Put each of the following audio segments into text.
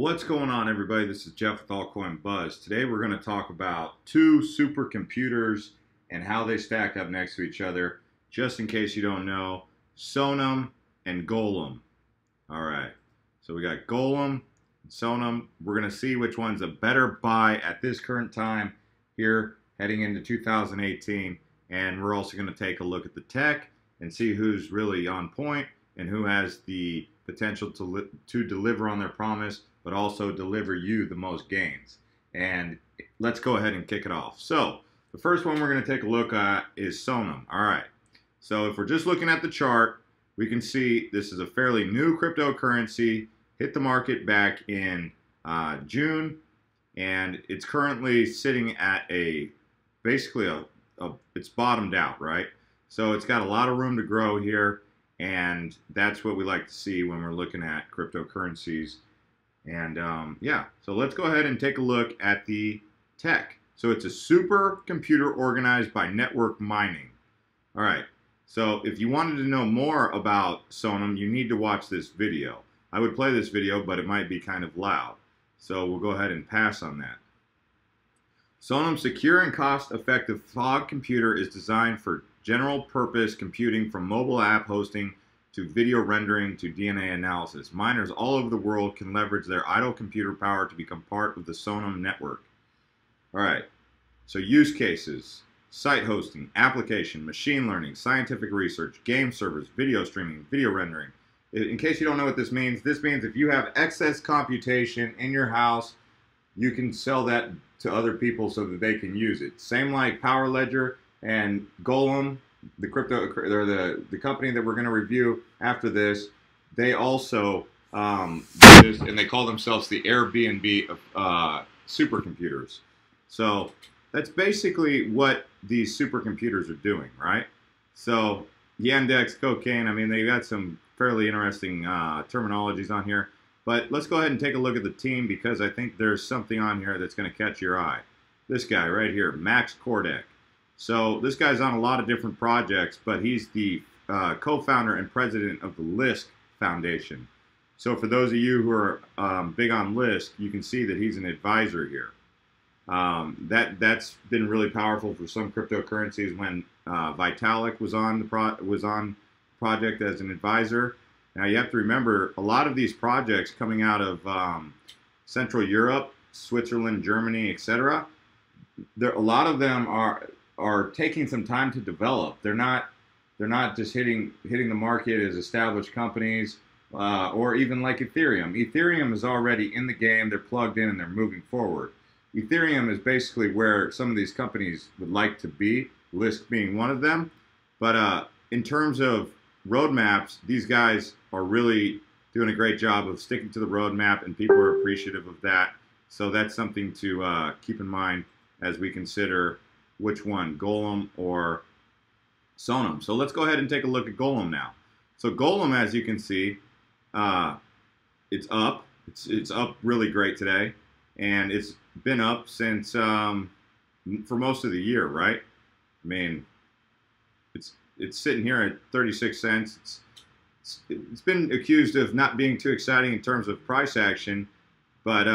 What's going on, everybody? This is Jeff with Altcoin Buzz. Today we're going to talk about two supercomputers and how they stack up next to each other. Just in case you don't know, SONM and Golem. All right, so we got Golem and SONM. We're going to see which one's a better buy at this current time here heading into 2018. And we're also going to take a look at the tech and see who's really on point and who has the potential to deliver on their promise, but also deliver you the most gains. And let's go ahead and kick it off. So the first one we're going to take a look at is SONM. All right. So if we're just looking at the chart, we can see this is a fairly new cryptocurrency. Hit the market back in June, and it's currently sitting at basically it's bottomed out, right? So it's got a lot of room to grow here, and that's what we like to see when we're looking at cryptocurrencies. And yeah, so let's go ahead and take a look at the tech. So it's a supercomputer organized by network mining. All right, so if you wanted to know more about SONM, you need to watch this video. I would play this video, but it might be kind of loud. So we'll go ahead and pass on that. SONM's secure and cost-effective fog computer is designed for general-purpose computing, from mobile app hosting to video rendering to DNA analysis. Miners all over the world can leverage their idle computer power to become part of the SONM network. All right, so use cases: site hosting, application, machine learning, scientific research, game servers, video streaming, video rendering. In case you don't know what this means if you have excess computation in your house, you can sell that to other people so that they can use it. Same like Power Ledger and Golem, the company that we're going to review after this. They also do this, and they call themselves the Airbnb of supercomputers. So that's basically what these supercomputers are doing, right? So Yandex, cocaine. I mean, they got some fairly interesting terminologies on here. But let's go ahead and take a look at the team, because I think there's something on here that's going to catch your eye. This guy right here, Max Kordek. So this guy's on a lot of different projects, but he's the co-founder and president of the Lisk Foundation. So for those of you who are big on Lisk, you can see that he's an advisor here. That's been really powerful for some cryptocurrencies when Vitalik was on project as an advisor. Now you have to remember, a lot of these projects coming out of Central Europe, Switzerland, Germany, etc. A lot of them are taking some time to develop. They're not just hitting the market as established companies, or even like Ethereum. Ethereum is already in the game. They're plugged in and they're moving forward. Ethereum is basically where some of these companies would like to be, Lisk being one of them. But in terms of roadmaps, these guys are really doing a great job of sticking to the roadmap, and people are appreciative of that. So that's something to keep in mind as we consider which one, Golem or SONM. So let's go ahead and take a look at Golem now. So Golem, as you can see, it's up. It's up really great today, and it's been up since for most of the year, right? I mean, it's sitting here at 36 cents. It's been accused of not being too exciting in terms of price action, but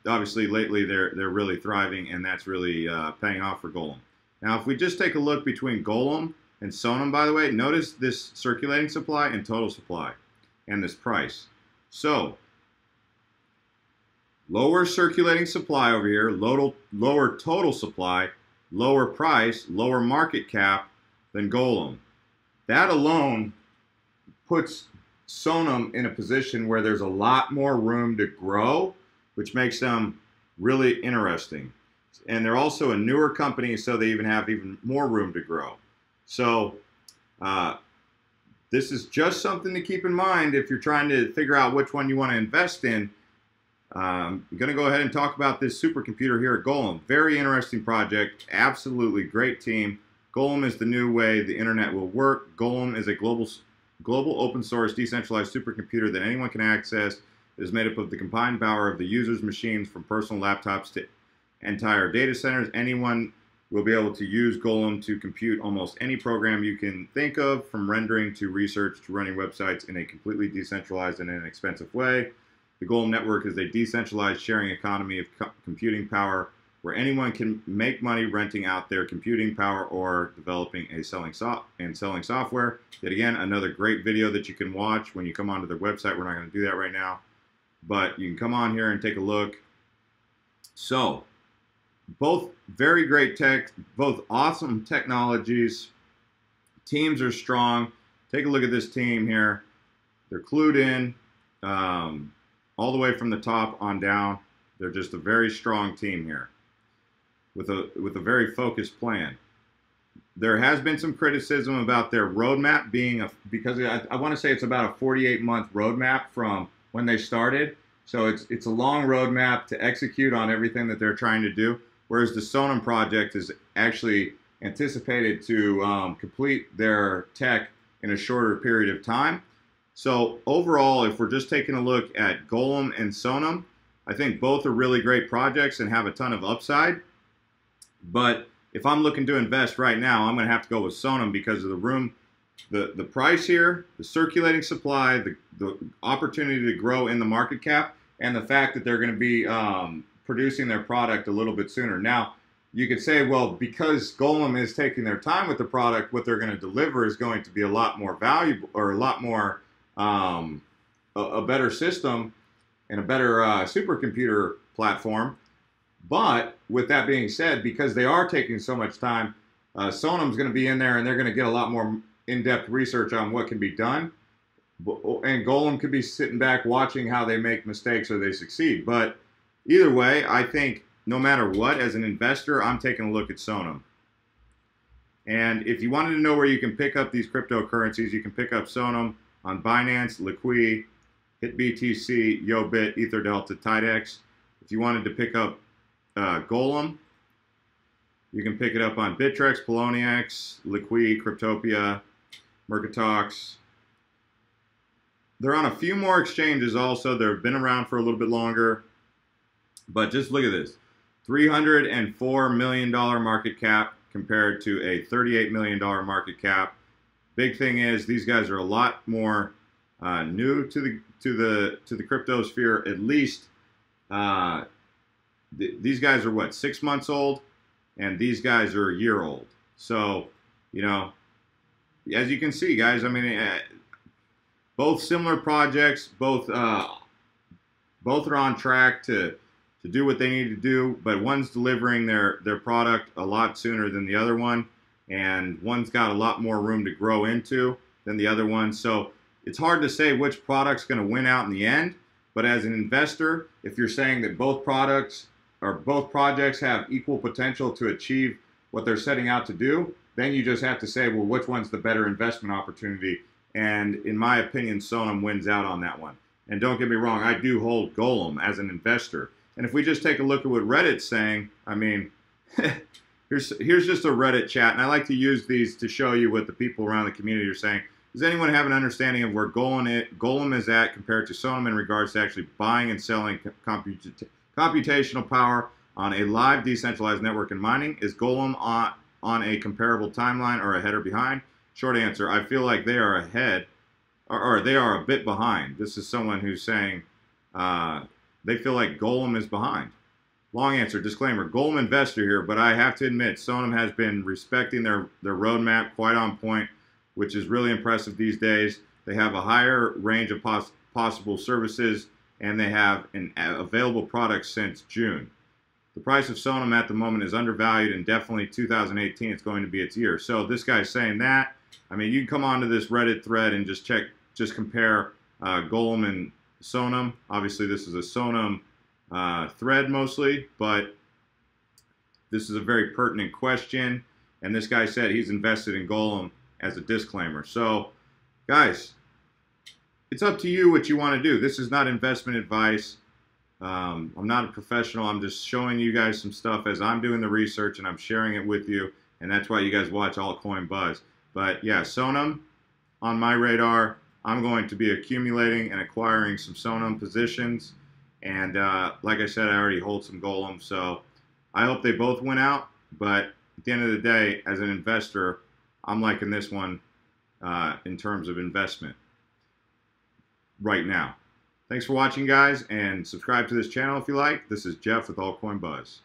obviously lately they're really thriving, and that's really paying off for Golem. Now, if we just take a look between Golem and SONM, by the way, notice this circulating supply and total supply, and this price. So lower circulating supply over here, lower total supply, lower price, lower market cap than Golem. That alone puts SONM in a position where there's a lot more room to grow, which makes them really interesting. And they're also a newer company, so they even have even more room to grow. So this is just something to keep in mind if you're trying to figure out which one you want to invest in. I'm going to go ahead and talk about this supercomputer here at Golem. Very interesting project, absolutely great team. Golem is the new way the internet will work. Golem is a global open source decentralized supercomputer that anyone can access. It is made up of the combined power of the user's machines, from personal laptops to entire data centers. Anyone will be able to use Golem to compute almost any program you can think of, from rendering to research to running websites in a completely decentralized and inexpensive way. The Golem network is a decentralized sharing economy of computing power where anyone can make money renting out their computing power or developing and selling software. Yet again, another great video that you can watch when you come onto their website. We're not going to do that right now, but you can come on here and take a look. So, both very great tech, both awesome technologies. Teams are strong. Take a look at this team here. They're clued in all the way from the top on down. They're just a very strong team here with a very focused plan. There has been some criticism about their roadmap being because I want to say it's about a 48-month roadmap from when they started. So it's a long roadmap to execute on everything that they're trying to do. Whereas the SONM project is actually anticipated to complete their tech in a shorter period of time. So overall, if we're just taking a look at Golem and SONM, I think both are really great projects and have a ton of upside. But if I'm looking to invest right now, I'm going to have to go with SONM because of the price here, the circulating supply, the opportunity to grow in the market cap, and the fact that they're going to be producing their product a little bit sooner. Now, you could say, well, because Golem is taking their time with the product, what they're going to deliver is going to be a lot more valuable, or a lot more, a better system and a better supercomputer platform. But with that being said, because they are taking so much time, SONM's going to be in there and they're going to get a lot more in-depth research on what can be done. And Golem could be sitting back watching how they make mistakes or they succeed. But either way, I think no matter what, as an investor, I'm taking a look at SONM. And if you wanted to know where you can pick up these cryptocurrencies, you can pick up SONM on Binance, Liqui, HitBTC, YoBit, EtherDelta, Tidex. If you wanted to pick up Golem, you can pick it up on Bittrex, Poloniex, Liqui, Cryptopia, Mercatox. They're on a few more exchanges also. They've been around for a little bit longer. But just look at this. $304 million market cap compared to a $38 million market cap. Big thing is these guys are a lot more new to the crypto sphere. At least these guys are what, 6 months old, and these guys are a year old. So, you know, as you can see, guys, I mean, both similar projects, both are on track to do what they need to do, but one's delivering their product a lot sooner than the other one, and one's got a lot more room to grow into than the other one. So it's hard to say which product's going to win out in the end, but as an investor, if you're saying that both products or both projects have equal potential to achieve what they're setting out to do, then you just have to say, well, which one's the better investment opportunity? And in my opinion, SONM wins out on that one. And don't get me wrong, I do hold Golem as an investor. And if we just take a look at what Reddit's saying, I mean, here's just a Reddit chat, and I like to use these to show you what the people around the community are saying. Does anyone have an understanding of where Golem is at compared to SONM in regards to actually buying and selling computational power on a live decentralized network and mining? Is Golem on a comparable timeline or ahead or behind? Short answer, I feel like they are ahead, or they are a bit behind. This is someone who's saying they feel like Golem is behind. Long answer, disclaimer, Golem investor here, but I have to admit, SONM has been respecting their roadmap quite on point, which is really impressive these days. They have a higher range of possible services, and they have an available product since June. The price of SONM at the moment is undervalued, and definitely 2018 it's going to be its year. So this guy's saying that. I mean, you can come onto this Reddit thread and just compare Golem and SONM. Obviously, this is a SONM thread mostly, but this is a very pertinent question. And this guy said he's invested in Golem as a disclaimer. So, guys, it's up to you what you want to do. This is not investment advice. I'm not a professional. I'm just showing you guys some stuff as I'm doing the research, and I'm sharing it with you. And that's why you guys watch Altcoin Buzz. But yeah, SONM on my radar. I'm going to be accumulating and acquiring some SONM positions. And like I said, I already hold some Golem. So I hope they both win out. But at the end of the day, as an investor, I'm liking this one in terms of investment right now. Thanks for watching, guys, and subscribe to this channel if you like. This is Jeff with Altcoin Buzz.